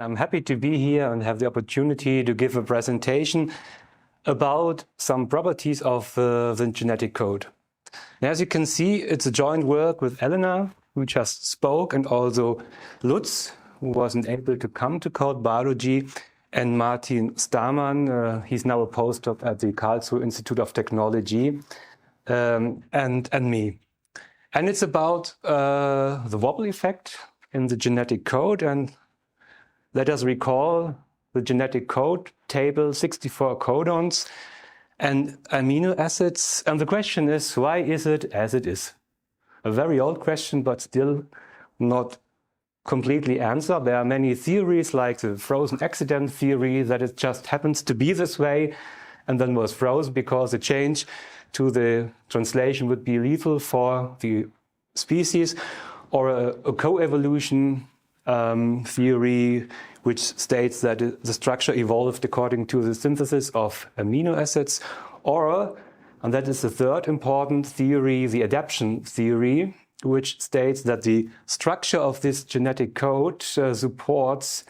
I'm happy to be here and have the opportunity to give a presentation about some properties of the genetic code. Now, as you can see, it's a joint work with Elena, who just spoke, and also Lutz, who wasn't able to come to Code Biology, and Martin Starman, he's now a postdoc at the Karlsruhe Institute of Technology, and me. And it's about the wobble effect in the genetic code. And let us recall the genetic code table, 64 codons and amino acids. And the question is, why is it as it is? A very old question, but still not completely answered. There are many theories, like the frozen accident theory, that it just happens to be this way and then was frozen because the change to the translation would be lethal for the species, or a co-evolution theory which states that the structure evolved according to the synthesis of amino acids, or, and that is the third important theory, the adaptation theory, which states that the structure of this genetic code supports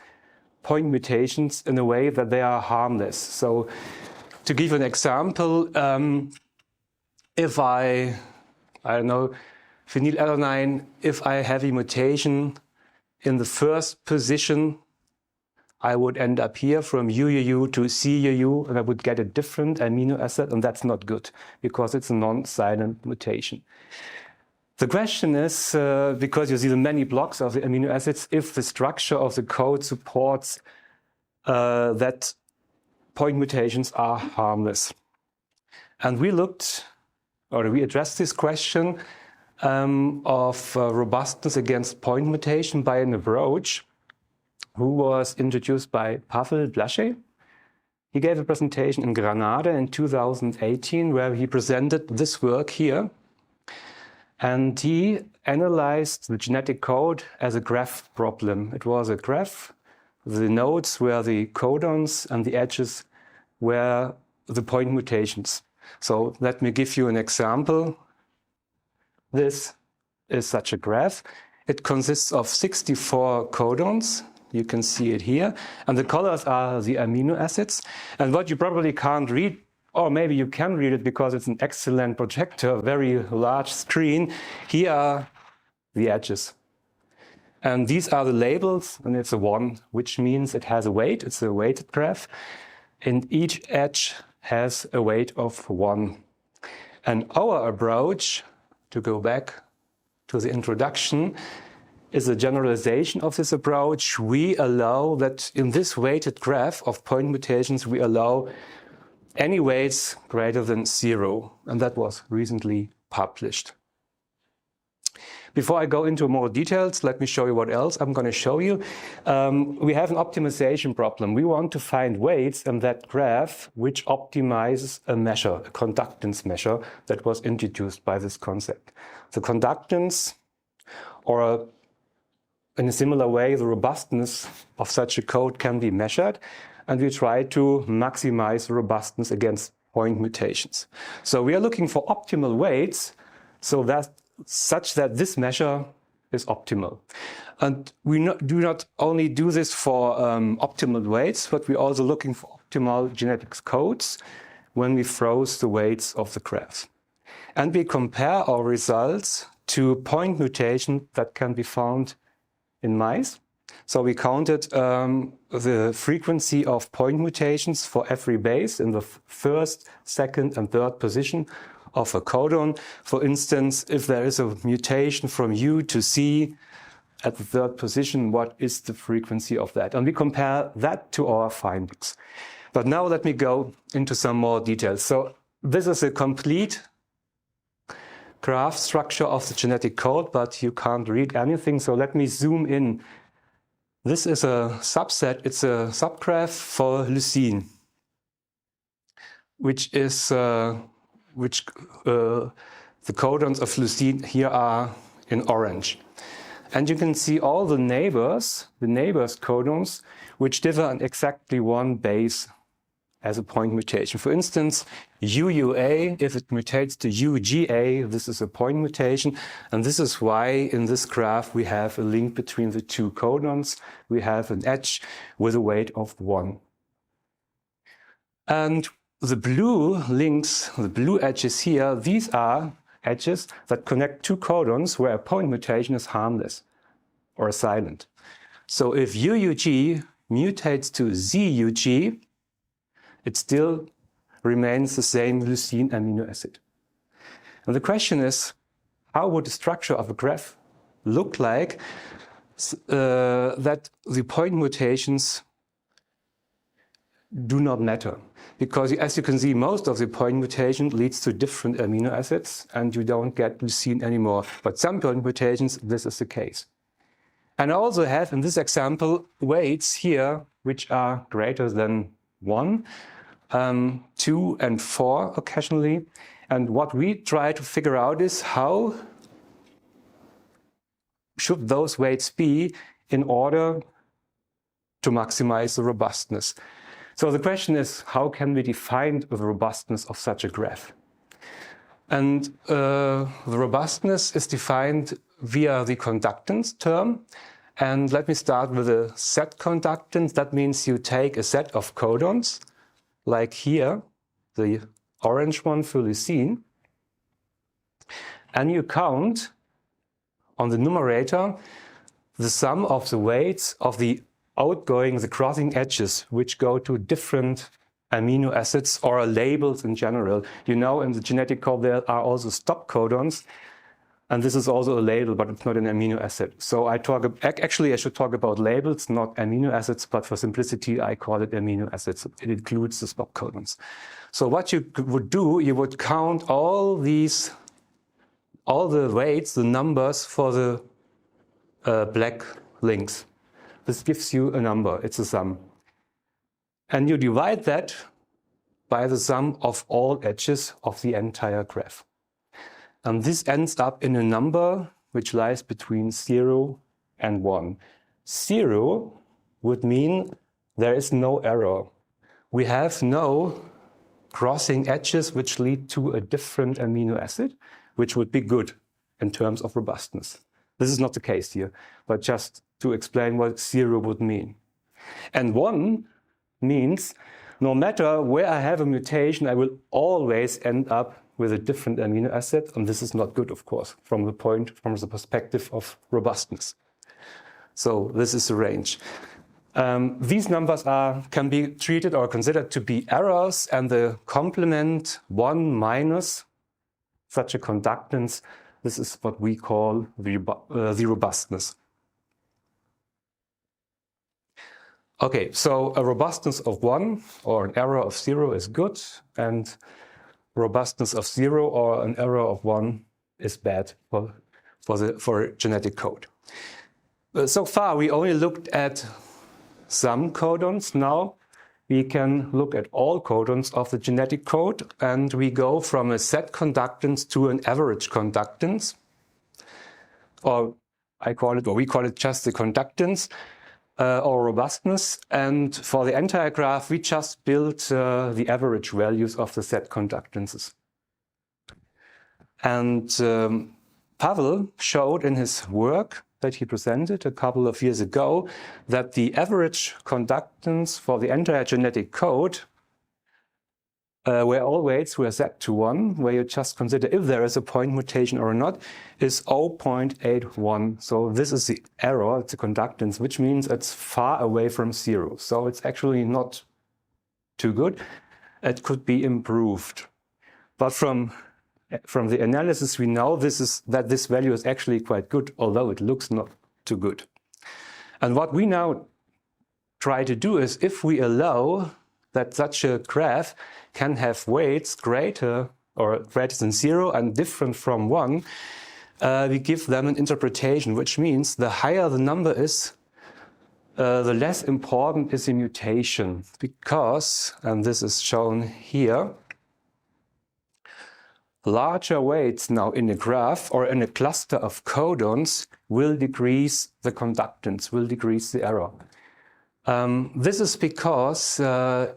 point mutations in a way that they are harmless. So, to give an example, if I don't know, phenylalanine, if I have a mutation in the first position, I would end up here from UUU to CUU, and I would get a different amino acid, and that's not good because it's a non-silent mutation. The question is, because you see the many blocks of the amino acids, if the structure of the code supports that point mutations are harmless. And we addressed this question of robustness against point mutation by an approach who was introduced by Pavel Blasche. He gave a presentation in Granada in 2018 where he presented this work here. And he analyzed the genetic code as a graph problem. It was a graph. The nodes were the codons and the edges were the point mutations. So let me give you an example. This is such a graph. It consists of 64 codons. You can see it here. And the colors are the amino acids. And what you probably can't read, or maybe you can read it because it's an excellent projector, very large screen, here are the edges. And these are the labels, and it's a 1, which means it has a weight. It's a weighted graph. And each edge has a weight of 1. And our approach, to go back to the introduction, is a generalization of this approach. We allow that in this weighted graph of point mutations, we allow any weights greater than 0. And that was recently published. Before I go into more details, let me show you what else I'm going to show you. We have an optimization problem. We want to find weights in that graph which optimizes a measure, a conductance measure that was introduced by this concept. The conductance, or in a similar way, the robustness of such a code can be measured, and we try to maximize the robustness against point mutations. So we are looking for optimal weights, such that this measure is optimal. And we do not only do this for optimal weights, but we're also looking for optimal genetics codes when we froze the weights of the graph. And we compare our results to point mutation that can be found in mice. So we counted the frequency of point mutations for every base in the first, second, and third position of a codon. For instance, if there is a mutation from U to C at the third position, what is the frequency of that? And we compare that to our findings. But now let me go into some more details. So this is a complete graph structure of the genetic code, but you can't read anything. So let me zoom in. This is a subset, it's a subgraph for leucine, which is the codons of leucine here are in orange. And you can see all the neighbors codons, which differ in exactly 1 base as a point mutation. For instance, UUA, if it mutates to UGA, this is a point mutation. And this is why in this graph we have a link between the two codons. We have an edge with a weight of 1. And the blue links, the blue edges here, these are edges that connect two codons where a point mutation is harmless or silent. So if UUG mutates to ZUG, it still remains the same leucine amino acid. And the question is, how would the structure of a graph look like that the point mutations do not matter? Because as you can see, most of the point mutation leads to different amino acids and you don't get leucine anymore. But some point mutations, this is the case. And I also have in this example weights here which are greater than 1, 2 and 4 occasionally. And what we try to figure out is how should those weights be in order to maximize the robustness. So the question is, how can we define the robustness of such a graph? And the robustness is defined via the conductance term. And let me start with a set conductance. That means you take a set of codons, like here, the orange one for leucine, and you count on the numerator the sum of the weights of the crossing edges, which go to different amino acids or labels in general. You know, in the genetic code there are also stop codons, and this is also a label, but it's not an amino acid. So I should talk about labels, not amino acids, but for simplicity, I call it amino acids. It includes the stop codons. So what you would do, you would count all the weights, the numbers for the black links. This gives you a number, it's a sum. And you divide that by the sum of all edges of the entire graph. And this ends up in a number which lies between 0 and 1. 0 would mean there is no error. We have no crossing edges which lead to a different amino acid, which would be good in terms of robustness. This is not the case here, but just to explain what 0 would mean. And 1 means no matter where I have a mutation, I will always end up with a different amino acid, and this is not good, of course, from the perspective of robustness. So this is the range. These numbers can be treated or considered to be errors, and the complement 1 minus such a conductance, this is what we call the robustness. Okay, so a robustness of 1 or an error of 0 is good, and robustness of 0 or an error of 1 is bad for genetic code. So far, we only looked at some codons. Now we can look at all codons of the genetic code, and we go from a set conductance to an average conductance, or we call it just the conductance or robustness. And for the entire graph, we just built the average values of the set conductances. And Pavel showed in his work that he presented a couple of years ago that the average conductance for the entire genetic code, where all weights were set to 1, where you just consider if there is a point mutation or not, is 0.81. So this is the error, it's a conductance, which means it's far away from 0. So it's actually not too good. It could be improved. But from the analysis, we know that this value is actually quite good, although it looks not too good. And what we now try to do is, if we allow that such a graph can have weights greater than 0 and different from 1, we give them an interpretation, which means the higher the number is, the less important is the mutation. Because, and this is shown here, larger weights now in a graph or in a cluster of codons will decrease the conductance, will decrease the error. This is because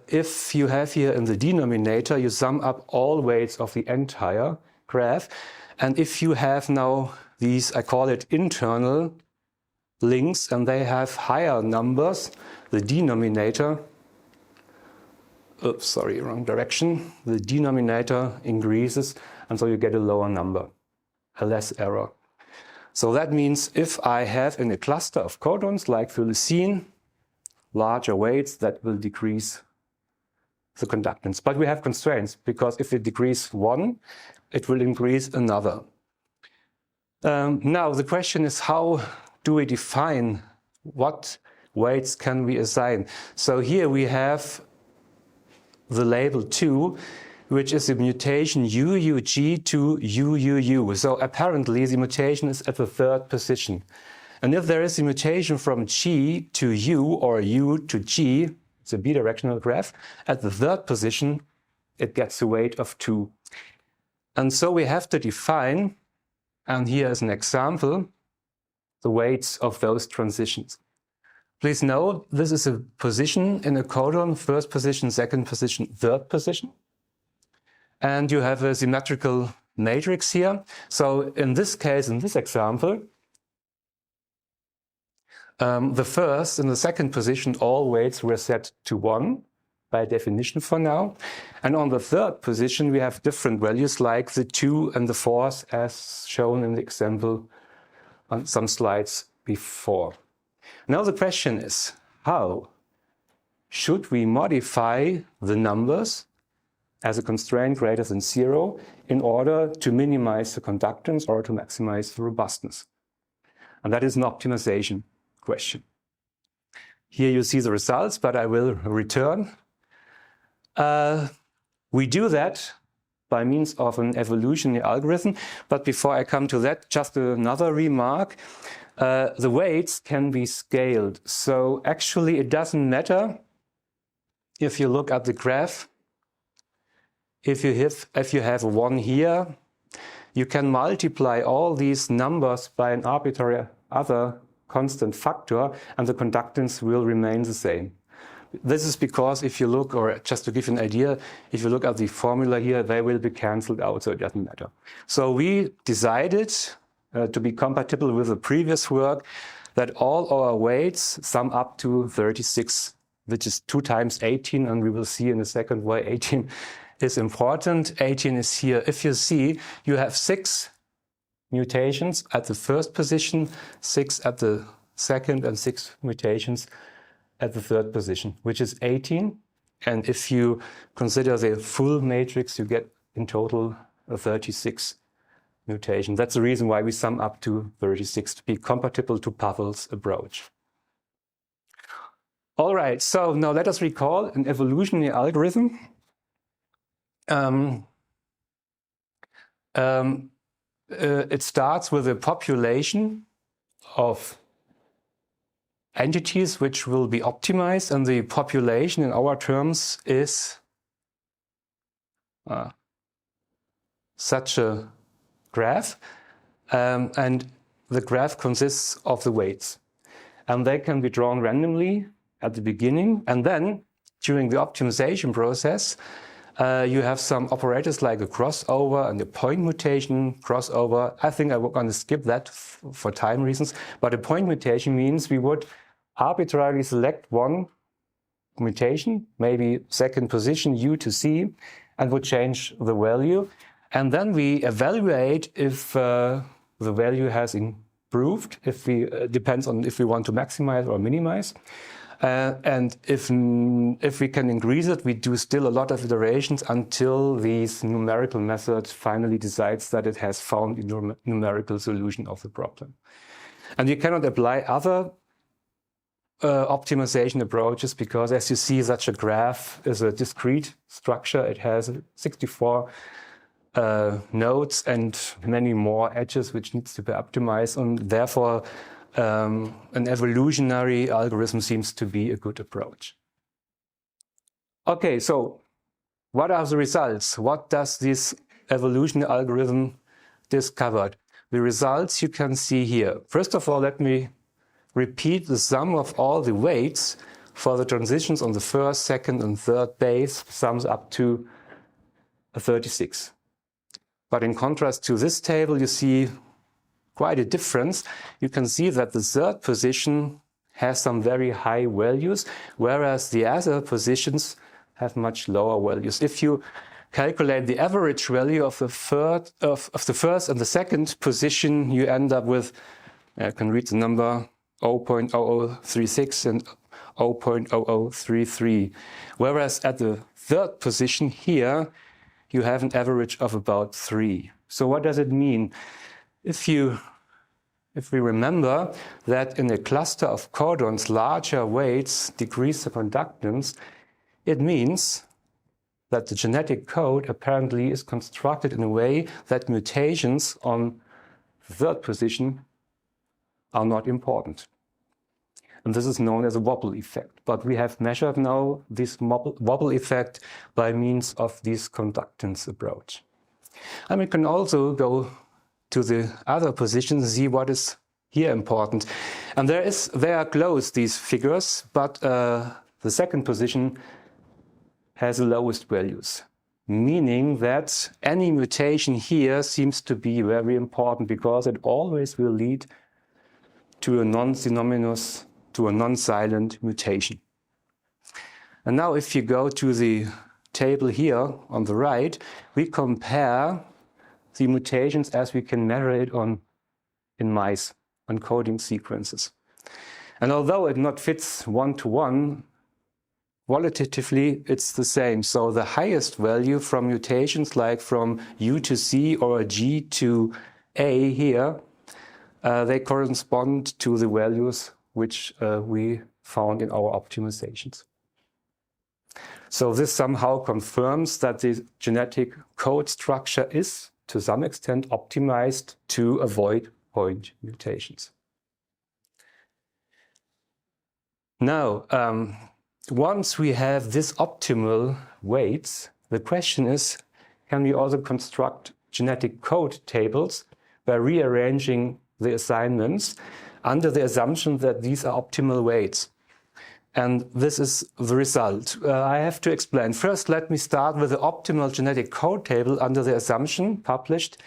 if you have here in the denominator, you sum up all weights of the entire graph. And if you have now these, I call it internal links, and they have higher numbers, the denominator, oops, sorry, wrong direction, the denominator increases, and so you get a lower number, a less error. So that means if I have in a cluster of codons like leucine, larger weights, that will decrease the conductance. But we have constraints, because if we decrease one, it will increase another. Now the question is, how do we define what weights can we assign? So here we have the label 2, which is the mutation UUG to UUU. So apparently the mutation is at the third position. And if there is a mutation from G to U or U to G, it's a bidirectional graph, at the third position, it gets a weight of 2. And so we have to define, and here is an example, the weights of those transitions. Please note, this is a position in a codon, first position, second position, third position. And you have a symmetrical matrix here. So in this case, in this example, the first and the second position, all weights were set to 1 by definition for now. And on the third position, we have different values like the 2 and the 4th, as shown in the example on some slides before. Now the question is, how should we modify the numbers as a constraint greater than 0 in order to minimize the conductance or to maximize the robustness? And that is an optimization question. Here you see the results, but I will return. We do that by means of an evolutionary algorithm, but before I come to that, just another remark. The weights can be scaled, so actually it doesn't matter if you look at the graph. If you have 1 here, you can multiply all these numbers by an arbitrary other constant factor, and the conductance will remain the same. This is because if you look, or just to give you an idea, if you look at the formula here, they will be cancelled out, so it doesn't matter. So we decided to be compatible with the previous work that all our weights sum up to 36, which is 2 times 18, and we will see in a second why 18 is important. 18 is here. If you see, you have 6 mutations at the first position, 6 at the second, and 6 mutations at the third position, which is 18. And if you consider the full matrix, you get in total 36 mutations. That's the reason why we sum up to 36, to be compatible to Pavel's approach. All right, so now let us recall an evolutionary algorithm. It starts with a population of entities which will be optimized, and the population in our terms is such a graph, and the graph consists of the weights, and they can be drawn randomly at the beginning, and then during the optimization process you have some operators like a crossover and a point mutation crossover. I think I'm going to skip that for time reasons, but a point mutation means we would arbitrarily select one mutation, maybe second position U to C, and would change the value. And then we evaluate if the value has improved, depends on if we want to maximize or minimize. And if we can increase it, we do still a lot of iterations until this numerical method finally decides that it has found a numerical solution of the problem. And you cannot apply other optimization approaches because, as you see, such a graph is a discrete structure. It has 64 nodes and many more edges which needs to be optimized, and therefore an evolutionary algorithm seems to be a good approach. Okay, so what are the results? What does this evolutionary algorithm discover? The results you can see here. First of all, let me repeat the sum of all the weights for the transitions on the first, second and third base sums up to 36. But in contrast to this table, you see quite a difference. You can see that the third position has some very high values, whereas the other positions have much lower values. If you calculate the average value of the first and the second position, you end up with, I can read the number, 0.0036 and 0.0033. Whereas at the third position here, you have an average of about 3. So what does it mean? If we remember that in a cluster of codons, larger weights decrease the conductance, it means that the genetic code apparently is constructed in a way that mutations on the third position are not important. And this is known as a wobble effect. But we have measured now this wobble effect by means of this conductance approach. And we can also go to the other position, see what is here important. And they are close, these figures, but the second position has the lowest values, meaning that any mutation here seems to be very important because it always will lead to a non-synonymous, to a non-silent mutation. And now if you go to the table here on the right, we compare the mutations as we can measure it in mice on coding sequences. And although it not fits one-to-one, qualitatively it's the same. So the highest value from mutations like from U to C or a G to A here, they correspond to the values which we found in our optimizations. So this somehow confirms that the genetic code structure is to some extent optimized to avoid point mutations. Now, once we have this optimal weights, the question is, can we also construct genetic code tables by rearranging the assignments under the assumption that these are optimal weights? And this is the result. I have to explain. First, let me start with the optimal genetic code table under the assumption published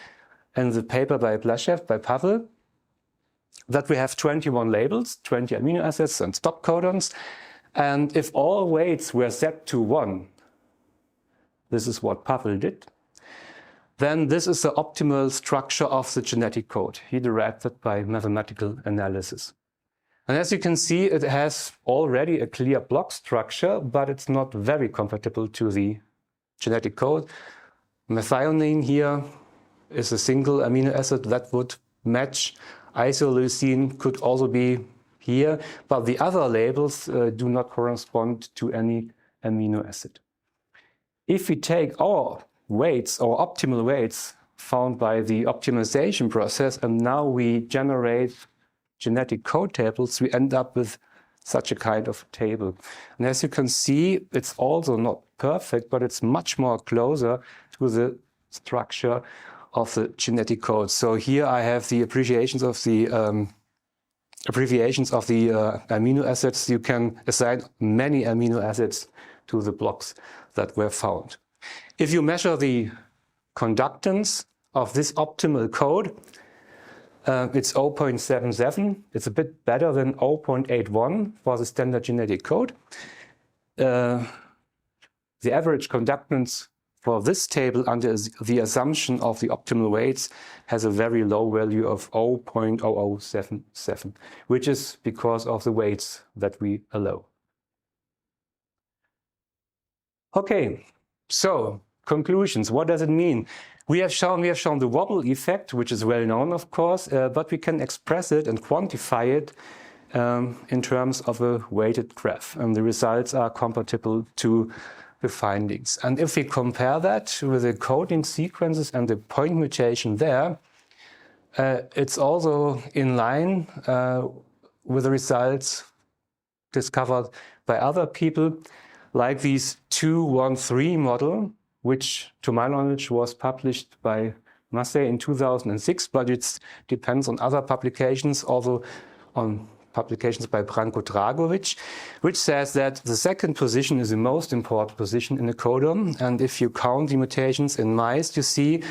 in the paper by Blashev, by Pavel, that we have 21 labels, 20 amino acids and stop codons. And if all weights were set to 1, this is what Pavel did, then this is the optimal structure of the genetic code. He derived it by mathematical analysis. And as you can see, it has already a clear block structure, but it's not very compatible to the genetic code. Methionine here is a single amino acid that would match. Isoleucine could also be here, but the other labels do not correspond to any amino acid. If we take our weights, or optimal weights found by the optimization process, and now we generate genetic code tables, we end up with such a kind of table. And as you can see, it's also not perfect, but it's much more closer to the structure of the genetic code. So here I have the abbreviations of the amino acids. You can assign many amino acids to the blocks that were found. If you measure the conductance of this optimal code, it's 0.77. It's a bit better than 0.81 for the standard genetic code. The average conductance for this table under the assumption of the optimal weights has a very low value of 0.0077, which is because of the weights that we allow. Okay, so conclusions. What does it mean? We have shown the wobble effect, which is well known, of course, but we can express it and quantify it in terms of a weighted graph, and the results are compatible to the findings. And if we compare that with the coding sequences and the point mutation there, it's also in line with the results discovered by other people, like this 2-1-3 model, which to my knowledge was published by Massey in 2006, but it depends on other publications, also on publications by Branko Dragovic, which says that the second position is the most important position in a codon. And if you count the mutations in mice, you see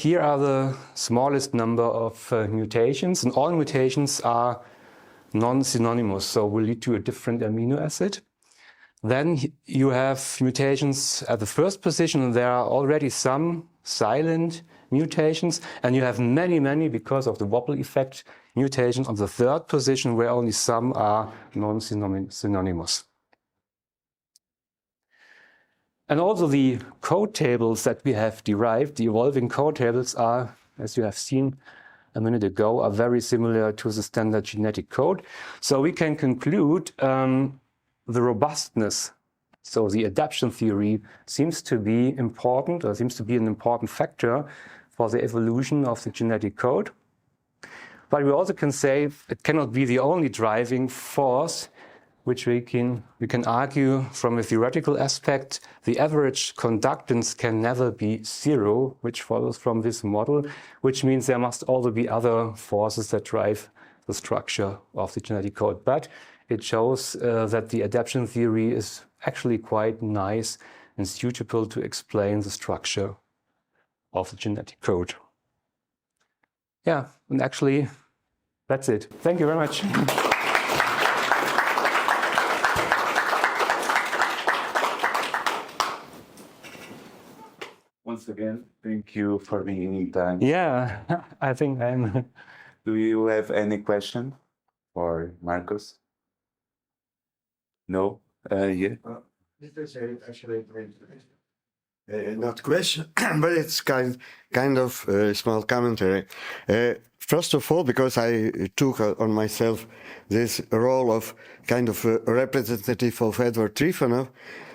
here are the smallest number of mutations, and all mutations are non-synonymous, so will lead to a different amino acid. Then you have mutations at the first position, and there are already some silent mutations, and you have many, because of the wobble effect, mutations on the third position, where only some are non-synonymous. And also the code tables that we have derived, the evolving code tables are, as you have seen a minute ago, are very similar to the standard genetic code. So we can conclude the robustness, so the adaptation theory, seems to be important, or seems to be an important factor for the evolution of the genetic code. But we also can say it cannot be the only driving force, which we can argue from a theoretical aspect. The average conductance can never be zero, which follows from this model, which means there must also be other forces that drive the structure of the genetic code. But it shows that the adaptation theory is actually quite nice and suitable to explain the structure of the genetic code. Yeah, and actually, that's it. Thank you very much. Once again, thank you for being in time. Yeah, I think I'm... Do you have any question for Markus? No? Yeah? This is actually not question, but it's kind of small commentary. First of all, because I took on myself this role of kind of a representative of Edward Trifonov,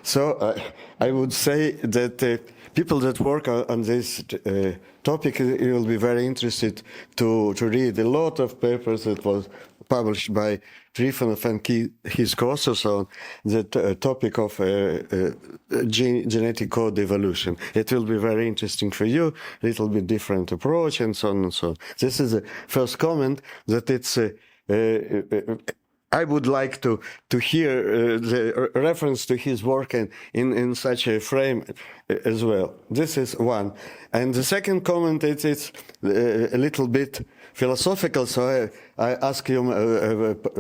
so I would say that people that work on this topic will be very interested to read a lot of papers that was published by Trifonov and his co-authors on the topic of genetic code evolution. It will be very interesting for you, a little bit different approach and so on and so on. This is the first comment, that it's I would like to hear the reference to his work in such a frame as well. This is one. And the second comment, it's a little bit philosophical, so I ask you,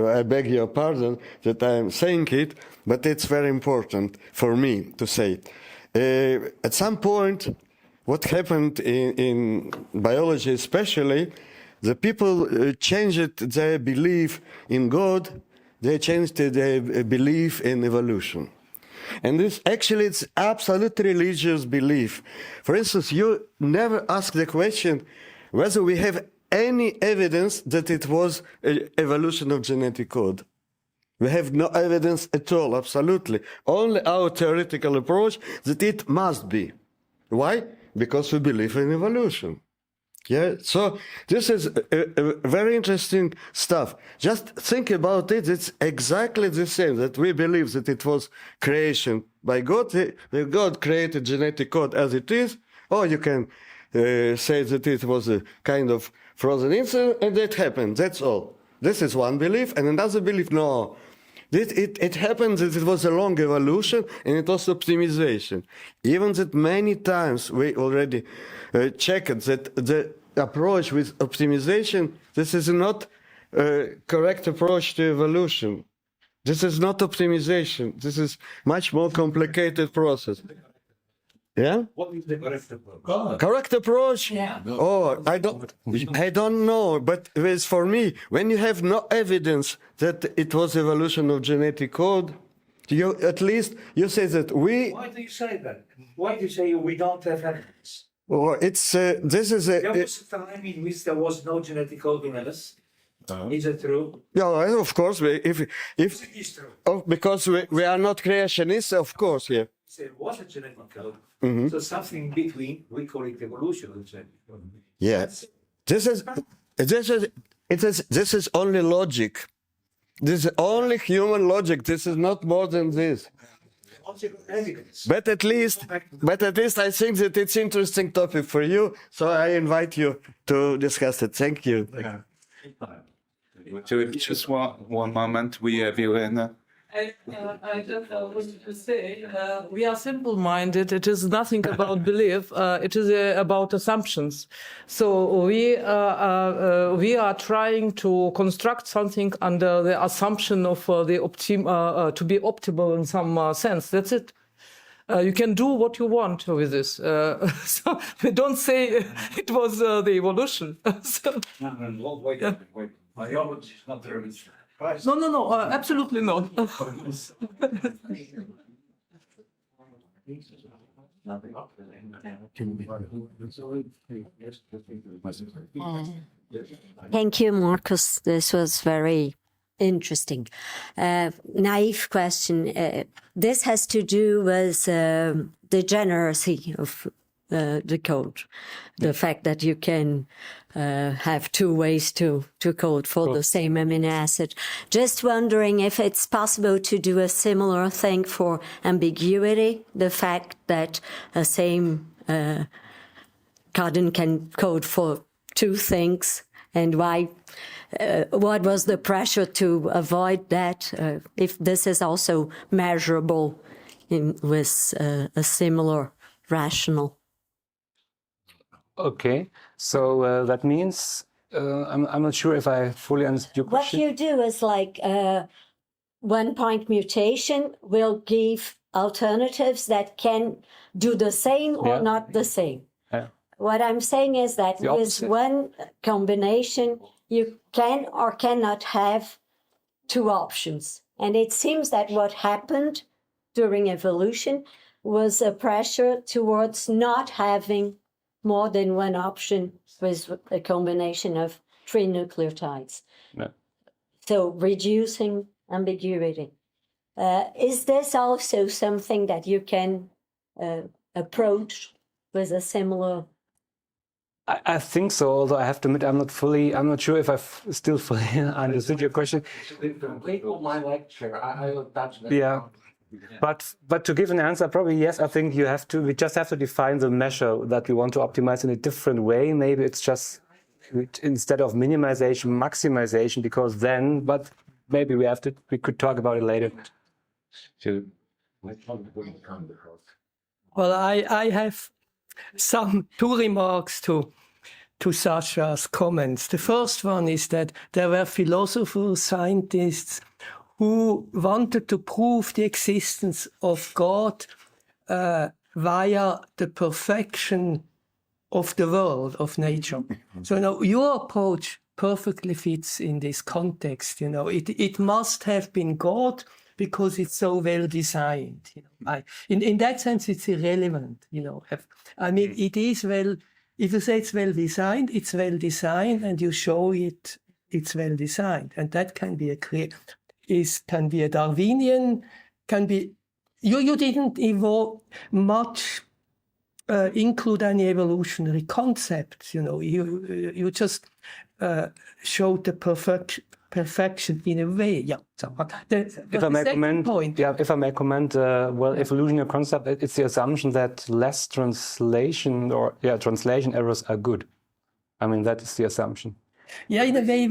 I beg your pardon that I am saying it, but it's very important for me to say. At some point, what happened in biology especially, the people changed their belief in God, they changed their belief in evolution. And this actually, it's absolutely religious belief. For instance, you never ask the question whether we have any evidence that it was an evolution of genetic code. We have no evidence at all, absolutely. Only our theoretical approach that it must be. Why? Because we believe in evolution. Yeah, so this is a very interesting stuff. Just think about it. It's exactly the same, that we believe that it was creation by God. That God created genetic code as it is, or you can say that it was a kind of frozen incident and that happened. That's all. This is one belief, and another belief, no. It happened that it was a long evolution and it was optimization. Even that many times we already checked that the approach with optimization, this is not a correct approach to evolution. This is not optimization. This is much more complicated process. Yeah? What is the correct approach? Correct approach? Yeah. Oh, I don't know. But it's for me, when you have no evidence that it was evolution of genetic code, you at least you say that we. Why do you say that? Why do you say we don't have evidence? Well, it's this is a. There was a time in which there was no genetic code in us. Is it true? Yeah, of course. If It is true. oh, because we are not creationists, of course. Yeah. There was a genetic code. So something between, we call it evolution of genetic code. Yeah. This is only logic. This is only human logic. This is not more than this. Evidence. But at least I think that it's interesting topic for you. So I invite you to discuss it. Thank you. Yeah. Just one moment. We have Elena. I don't know what to say. We are simple-minded. It is nothing about belief. It is about assumptions. So we are trying to construct something under the assumption of to be optimal in some sense. That's it. You can do what you want with this. So we don't say it was the evolution. So, Wait. Biology is not there. no, absolutely not. Thank you, Markus. This was very interesting. Naive question. This has to do with the generosity of the code. The fact that you can have two ways to code for the same amino acid. Just wondering if it's possible to do a similar thing for ambiguity, the fact that a same codon can code for two things, and why. What was the pressure to avoid that? If this is also measurable with a similar rational. Okay, so that means I'm not sure if I fully understood your question. What you do is like one-point mutation will give alternatives that can do the same or not the same. Yeah. What I'm saying is that with one combination, you can or cannot have two options. And it seems that what happened during evolution was a pressure towards not having more than one option with a combination of three nucleotides. No. So reducing ambiguity. Is this also something that you can approach with a similar? I think so, although I have to admit I'm not sure if I've still fully understood your question. Complete my lecture. I will touch that. Yeah. But to give an answer, probably yes, I think we just have to define the measure that we want to optimize in a different way. Maybe it's just instead of minimization, maximization, because then, but maybe we could talk about it later. Well, I have two remarks to Sasha's comments. The first one is that there were philosophers, scientists who wanted to prove the existence of God via the perfection of the world, of nature. So your approach perfectly fits in this context. It must have been God because it's so well designed. In that sense, it's irrelevant. I mean, it is well. If you say it's well designed, and you show it's well designed, and that can be can be a Darwinian, can be. You didn't much include any evolutionary concepts. You just showed the perfection in a way. Yeah. So, if I may comment, evolutionary concept, it's the assumption that less translation errors are good. I mean, that is the assumption. Yeah, in a way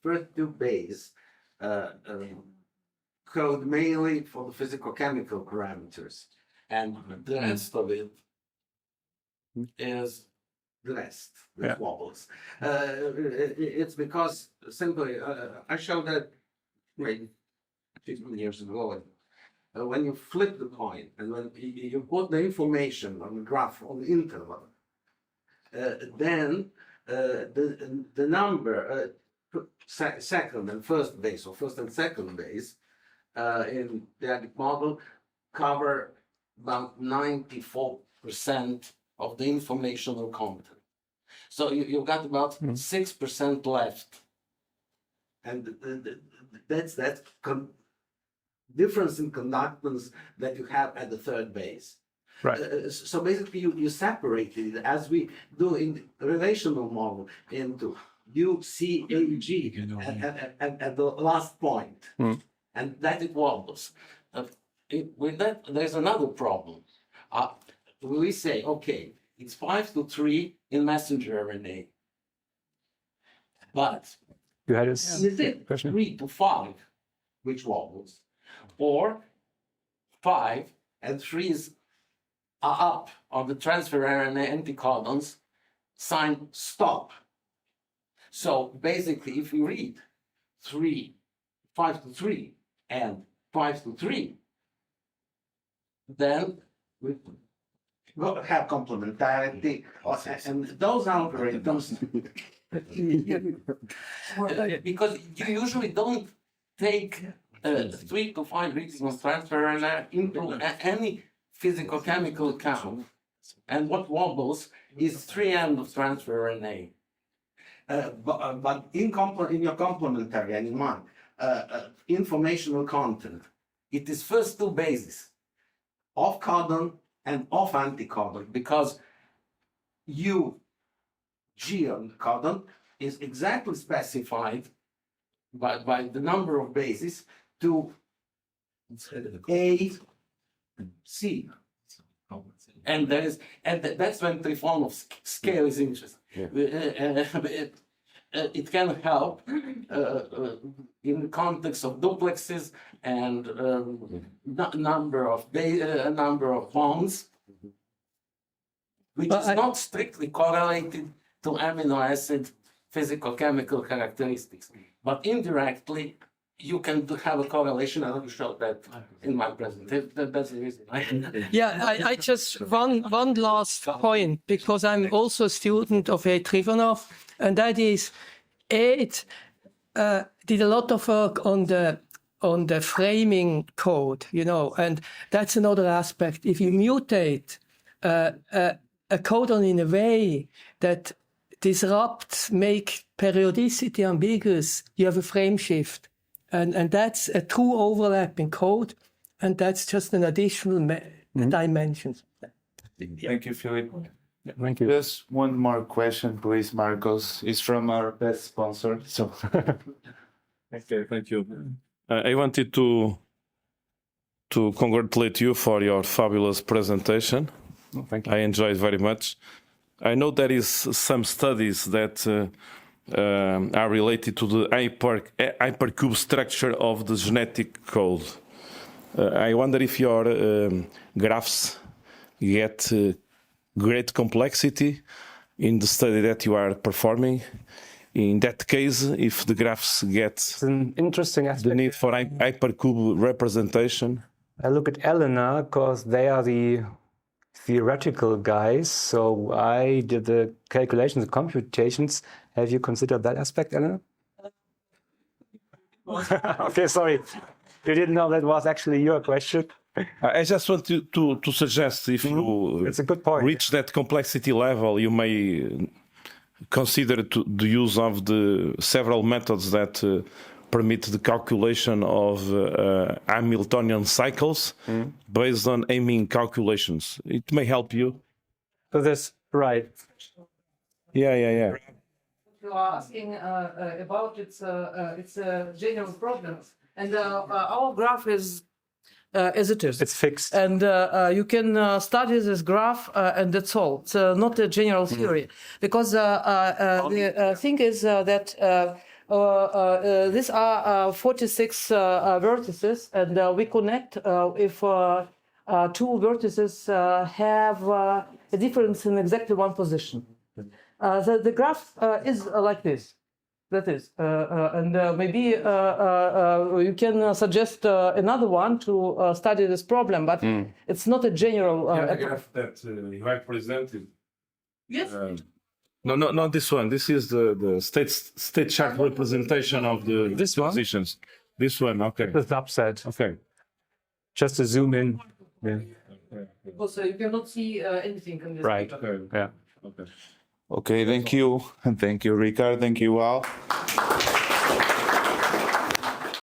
First two bases code mainly for the physical-chemical parameters, and the rest of it is the rest that wobbles. It's because simply I showed that 15 years ago. When you flip the coin and when you put the information on the graph on the interval, then the number second and first base, or first and second base in the adic model cover about 94% of the informational content. So you've got about 6% left. And that's that difference in conductance that you have at the third base. Right. So basically you separated it, as we do in the relational model, into U, C, A, G at the last point. And that it wobbles. With that, there's another problem. We say, okay, it's 5 to 3 in messenger RNA. But You had a is it question? 3 to 5 which wobbles, or 5 and 3's are up on the transfer RNA anticodons sign stop. So basically, if we read 5 to 3 and 5 to 3, then we will have complementarity, and those algorithms, because you usually don't take 3 to 5 readings of transfer RNA into any physical-chemical count, and what wobbles is 3 end of transfer RNA. But in your complementary and in mine, informational content, it is first 2 bases, off codon and off anticodon, because G on codon is exactly specified by the number of bases to A, C. And that's when Trifonov scale is interesting. It can help in the context of duplexes and number of bonds, which is not strictly correlated to amino acid physical-chemical characteristics, but indirectly you can have a correlation. I will show that in my presentation. That's the reason. Yeah, I just one last point, because I'm also a student of A. Trifonov, and that is, it did a lot of work on the framing code, you know, and that's another aspect. If you mutate a codon in a way that disrupts, make periodicity ambiguous, you have a frame shift. And that's a true overlap in code, and that's just an additional dimension. Thank you, Philip. Thank you. Just one more question, please, Marcus. It's from our best sponsor. So, Okay, thank you. I wanted to congratulate you for your fabulous presentation. Oh, thank you. I enjoyed very much. I know there is some studies that are related to the hypercube structure of the genetic code. I wonder if your graphs get great complexity in the study that you are performing. In that case, if the graphs get It's an interesting aspect. the need for hypercube representation. I look at Elena because they are the theoretical guys. So I did the calculations and computations. Have you considered that aspect, Elena? Okay, sorry. You didn't know that was actually your question. I just want to suggest, if you It's a good point. reach that complexity level, you may consider the use of the several methods that permit the calculation of Hamiltonian cycles based on aiming calculations. It may help you. So this, right. Yeah. You are asking about its general problems, and our graph is as it is. It's fixed. And you can study this graph, and that's all. It's not a general theory, because the thing is that these are 46 vertices, and we connect if 2 vertices have a difference in exactly one position. The graph is like this. That is, and maybe you can suggest another one to study this problem, but it's not a general. The graph that you have presented. Yes. No, not this one. This is the state chart representation of the This one? positions. This one, okay. The subset. Okay. Just to zoom in. Yeah. Because you cannot see anything in this. Right. Okay. Yeah. Okay. okay, thank you. And thank you, Ricard. Thank you all.